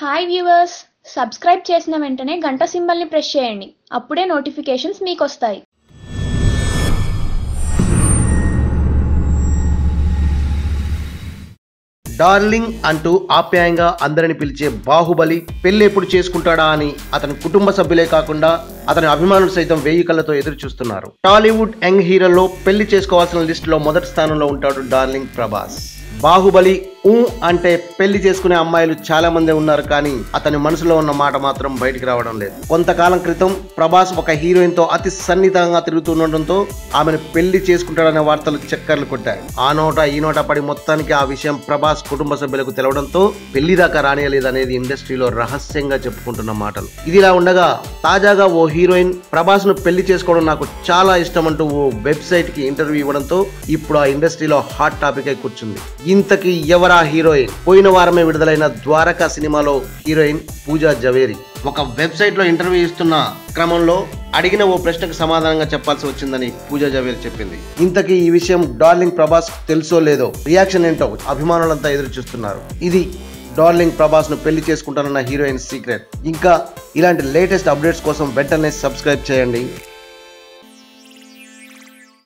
Hi viewers, subscribe చేసిన వెంటనే గంట సింబల్ని ప్రెస్ చేయండి. అప్పుడే నోటిఫికేషన్స్ మీకు వస్తాయి. డార్లింగ్ అంటూ ఆప్యాయంగా అందరిని పిలిచే బాహుబలి పెళ్లి ఎప్పుడు చేసుకుంటాడా అని అతని కుటుంబ సభ్యులే కాకుండా అతని అభిమానులు సైతం 1000 కళ్ళతో ఎదురు చూస్తున్నారు. టాలీవుడ్ యంగ్ హీరోల్లో పెళ్లి చేసుకోవాల్సిన లిస్టులో మొదటి స్థానంలో ఉంటాడు డార్లింగ్ ప్రభాస్. బాహుబలి అంటే పెళ్లి చేసుకునే అమ్మాయిలు చాలా మంది ఉన్నారు, కానీ అతని మనసులో ఉన్న మాట మాత్రం బయటికి రావడం లేదు. కొంతకాలం క్రితం ప్రభాస్ ఒక హీరోయిన్ తో అతి సన్నిహితంగా తిరుగుతుండటంతో ఆమెను పెళ్లి చేసుకుంటాడనే వార్తలు చక్కర్లు కొట్టాయి. ఆ నోట ఈ నోట పడి మొత్తానికి ఆ విషయం ప్రభాస్ కుటుంబ సభ్యులకు తెలవడంతో పెళ్లి దాకా రానియలేదనేది ఇండస్ట్రీలో రహస్యంగా చెప్పుకుంటున్న మాటలు. ఇదిలా ఉండగా తాజాగా ఓ హీరోయిన్ ప్రభాస్ ను పెళ్లి చేసుకోవడం నాకు చాలా ఇష్టం అంటూ ఓ వెబ్సైట్ కి ఇంటర్వ్యూ ఇవ్వడంతో ఇప్పుడు ఆ ఇండస్ట్రీలో హాట్ టాపిక్ అయి కూర్చుంది. ఇంతకీ ఎవరా హీరోయిన్? పోయిన వారమే విడుదలైన ద్వారకా సినిమాలో హీరోయిన్ పూజా జవేరి ఒక వెబ్సైట్ లో ఇంటర్వ్యూ ఇస్తున్న క్రమంలో అడిగిన ఓ ప్రశ్నకు సమాధానంగా చెప్పాల్సి వచ్చిందని పూజా జవేరి చెప్పింది. ఇంతకీ ఈ విషయం డార్లింగ్ ప్రభాస్ తెలుసో లేదో, రియాక్షన్ ఏంటో అభిమానులంతా ఎదురు చూస్తున్నారు. ఇది డార్లింగ్ ప్రభాస్ ను పెళ్లి చేసుకుంటానన్న హీరోయిన్ సీక్రెట్. ఇంకా ఇలాంటి లేటెస్ట్ అప్డేట్స్ కోసం వెంటనే సబ్స్క్రైబ్ చేయండి.